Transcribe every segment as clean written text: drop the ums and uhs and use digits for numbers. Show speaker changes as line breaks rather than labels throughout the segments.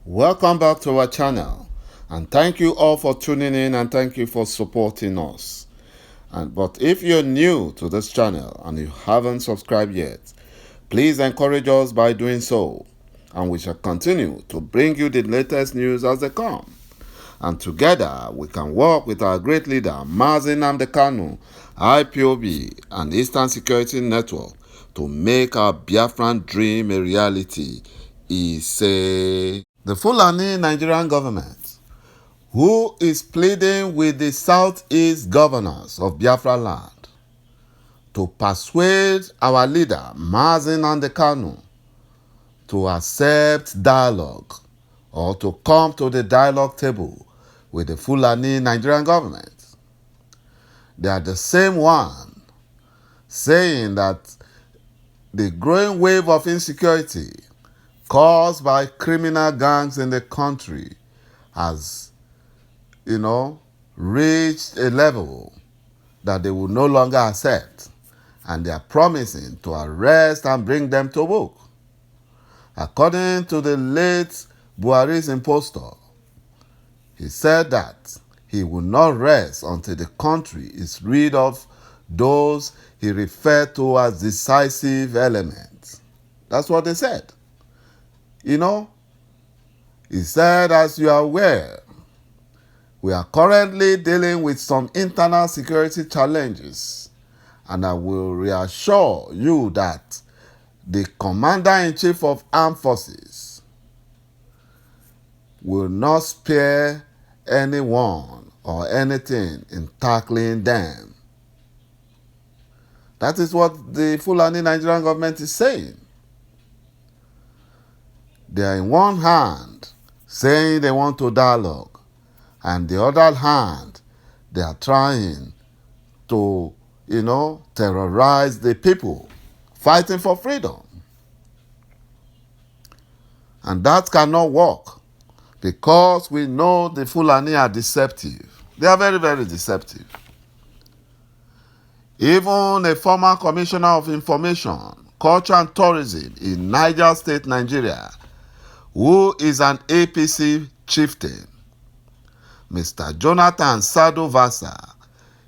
Welcome back to our channel, and thank you all for tuning in and thank you for supporting us. But if you're new to this channel and you haven't subscribed yet, please encourage us by doing so, and we shall continue to bring you the latest news as they come. And together we can work with our great leader Mazi Nnamdi Kanu, IPOB and Eastern Security Network to make our Biafran dream a reality, he said. The Fulani Nigerian government, who is pleading with the Southeast governors of Biafra land to persuade our leader Mazi Nnamdi Kanu to accept dialogue or to come to the dialogue table with the Fulani Nigerian government. They are the same one saying that the growing wave of insecurity caused by criminal gangs in the country has, reached a level that they will no longer accept, and they are promising to arrest and bring them to book. According to the late Buhari's impostor, he said that he will not rest until the country is rid of those he referred to as decisive elements. That's what they said. He said, as you are aware, we are currently dealing with some internal security challenges, and I will reassure you that the Commander-in-Chief of Armed Forces will not spare anyone or anything in tackling them. That is what the Fulani Nigerian government is saying. They are in one hand saying they want to dialogue, and the other hand, they are trying to, terrorize the people fighting for freedom. And that cannot work because we know the Fulani are deceptive. They are very, very deceptive. Even a former Commissioner of Information, Culture and Tourism in Niger State, Nigeria, who is an APC chieftain, Mr. Jonathan Sado Vasa,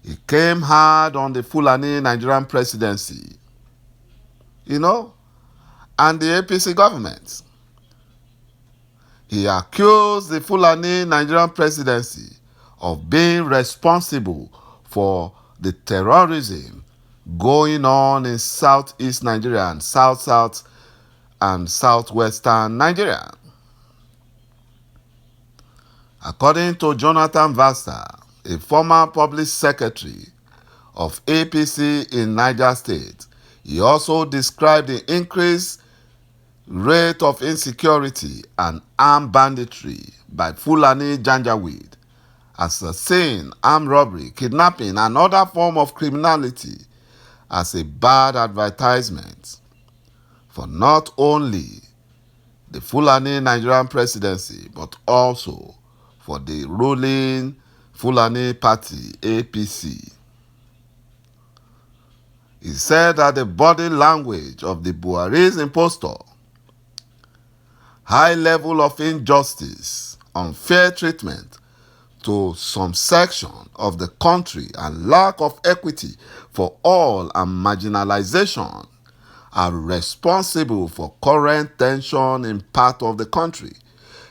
he came hard on the Fulani Nigerian presidency, and the APC government. He accused the Fulani Nigerian presidency of being responsible for the terrorism going on in southeast Nigeria and south and southwestern Nigeria. According to Jonathan Vasa, a former public secretary of APC in Niger State, he also described the increased rate of insecurity and armed banditry by Fulani Janjaweed as a sin, armed robbery, kidnapping, and other form of criminality as a bad advertisement for not only the Fulani Nigerian presidency but also for the ruling Fulani party, APC. He said that the body language of the Buhari's impostor, high level of injustice, unfair treatment to some section of the country, and lack of equity for all and marginalization are responsible for current tension in part of the country,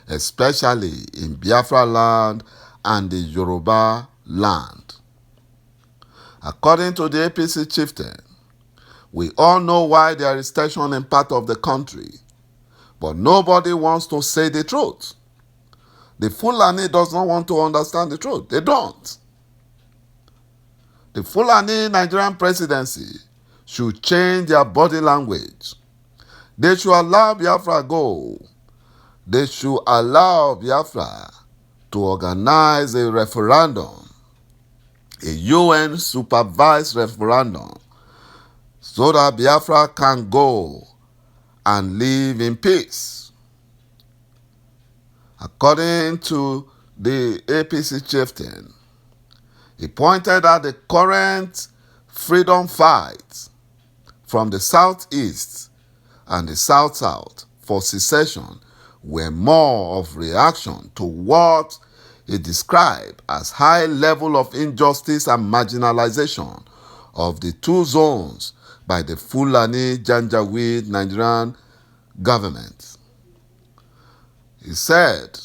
especially in Biafra land and the Yoruba land. According to the APC chieftain, we all know why there is tension in part of the country, but nobody wants to say the truth. The Fulani does not want to understand the truth. They don't. The Fulani Nigerian presidency should change their body language. They should allow Biafra go. They should allow Biafra to organize a referendum, a UN-supervised referendum, so that Biafra can go and live in peace. According to the APC chieftain, he pointed out the current freedom fight from the southeast and the south-south for secession were more of reaction to what he described as high level of injustice and marginalization of the two zones by the Fulani Janjaweed Nigerian government. He said,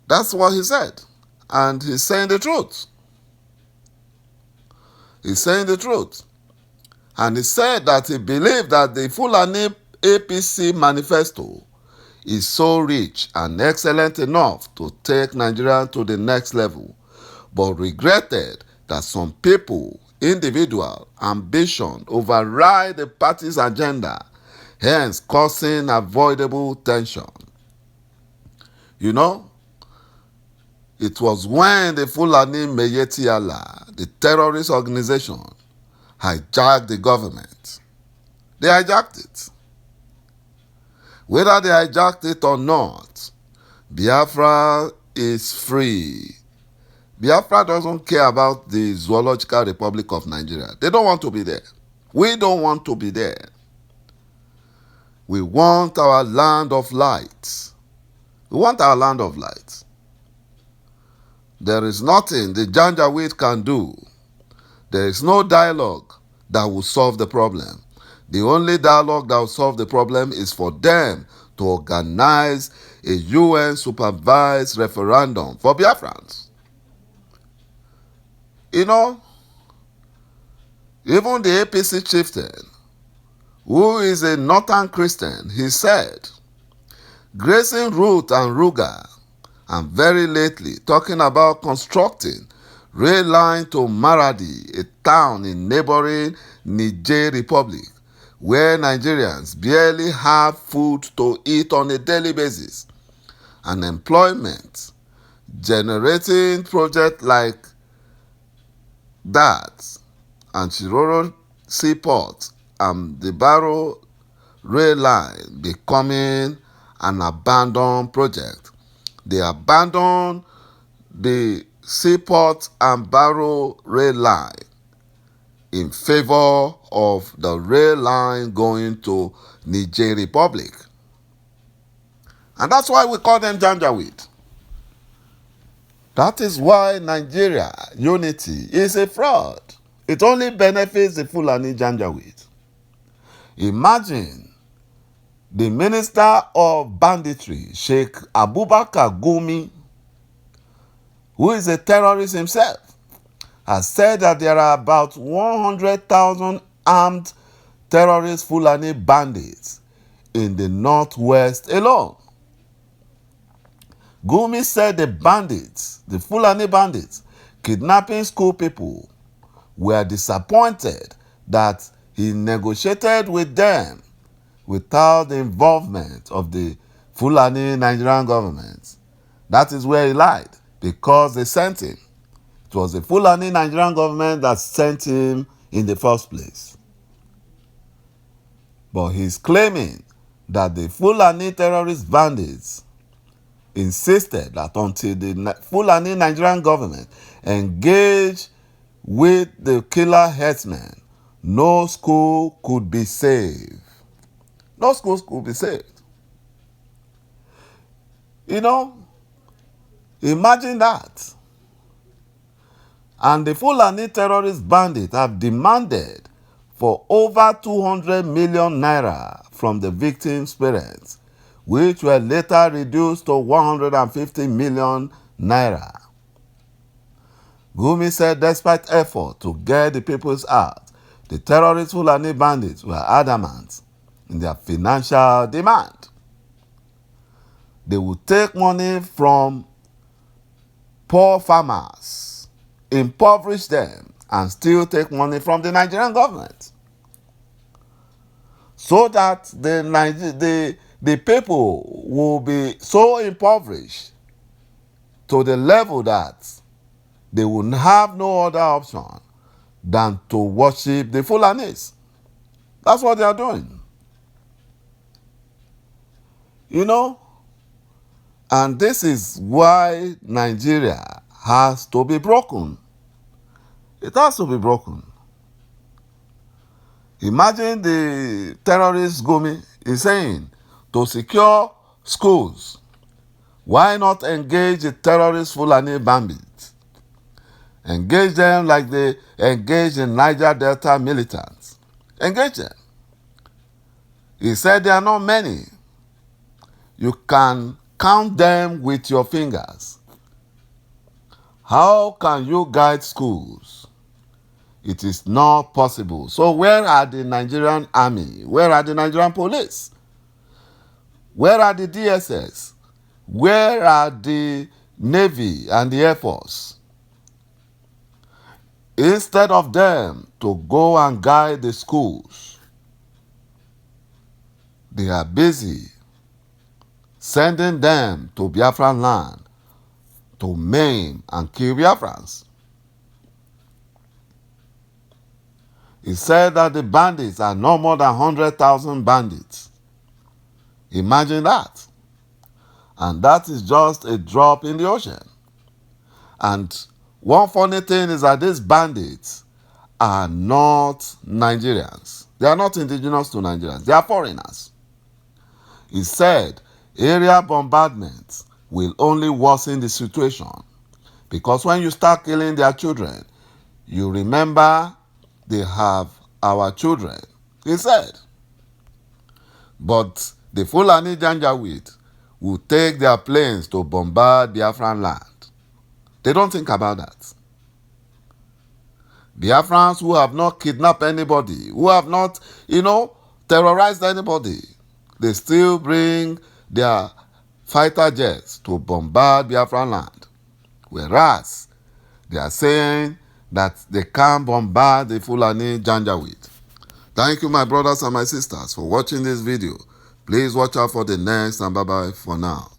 that's what he said, and he's saying the truth. He's saying the truth. And he said that he believed that the Fulani APC manifesto is so rich and excellent enough to take Nigeria to the next level, but regretted that some people, individual ambition override the party's agenda, hence causing avoidable tension. You know, it was when the Fulani Meyeti Allah, the terrorist organization, hijacked the government. They hijacked it. Whether they hijacked it or not, Biafra is free. Biafra doesn't care about the Zoological Republic of Nigeria. They don't want to be there. We don't want to be there. We want our land of light. We want our land of light. There is nothing the Janjaweed can do. There is no dialogue that will solve the problem. The only dialogue that will solve the problem is for them to organize a UN-supervised referendum for Biafrans. You know, even the APC chieftain, who is a Northern Christian, he said, grazing root and Ruga, and very lately talking about constructing rail line to Maradi, a town in neighboring Niger Republic, where Nigerians barely have food to eat on a daily basis, and employment generating projects like that, and Shiroro Seaport and the Barrow Rail Line becoming an abandoned project. They abandoned the Seaport and Barrow Rail Line in favor of the rail line going to Niger Republic. And that's why we call them Janjaweed. That is why Nigeria unity is a fraud. It only benefits the Fulani Janjaweed. Imagine the Minister of Banditry, Sheikh Abubakar Gumi, who is a terrorist himself, has said that there are about 100,000 armed terrorist Fulani bandits in the northwest alone. Gumi said the bandits, the Fulani bandits, kidnapping school people, were disappointed that he negotiated with them without the involvement of the Fulani Nigerian government. That is where he lied, because they sent him. It was the Fulani Nigerian government that sent him in the first place. But he's claiming that the Fulani terrorist bandits insisted that until the Fulani Nigerian government engaged with the killer herdsmen, no school could be saved. No schools could be saved. You know, imagine that. And the Fulani terrorist bandits have demanded for over 200 million naira from the victims' parents, which were later reduced to 150 million naira. Gumi said despite effort to get the people's heart, the terrorist Fulani bandits were adamant in their financial demand. They would take money from poor farmers, impoverish them, and still take money from the Nigerian government, so that the people will be so impoverished to the level that they will have no other option than to worship the Fulanis. That's what they are doing. You know? And this is why Nigeria has to be broken. It has to be broken. Imagine the terrorist Gumi is saying to secure schools, why not engage the terrorist Fulani bandits? Engage them like they engage in Niger Delta militants. Engage them. He said there are not many. You can count them with your fingers. How can you guide schools? It is not possible. So where are the Nigerian army? Where are the Nigerian police? Where are the DSS? Where are the Navy and the Air Force? Instead of them to go and guide the schools, they are busy sending them to Biafran land to maim and kill Biafrans. He said that the bandits are no more than 100,000 bandits. Imagine that. And that is just a drop in the ocean. And one funny thing is that these bandits are not Nigerians. They are not indigenous to Nigerians. They are foreigners. He said area bombardments will only worsen the situation, because when you start killing their children, you remember they have our children, he said. But the Fulani Janjaweed will take their planes to bombard Biafran land. They don't think about that. Biafrans who have not kidnapped anybody, who have not, terrorized anybody, they still bring their fighter jets to bombard Biafran land. Whereas they are saying that they can't bombard the Fulani Janjaweed. Thank you, my brothers and my sisters, for watching this video. Please watch out for the next, and bye-bye for now.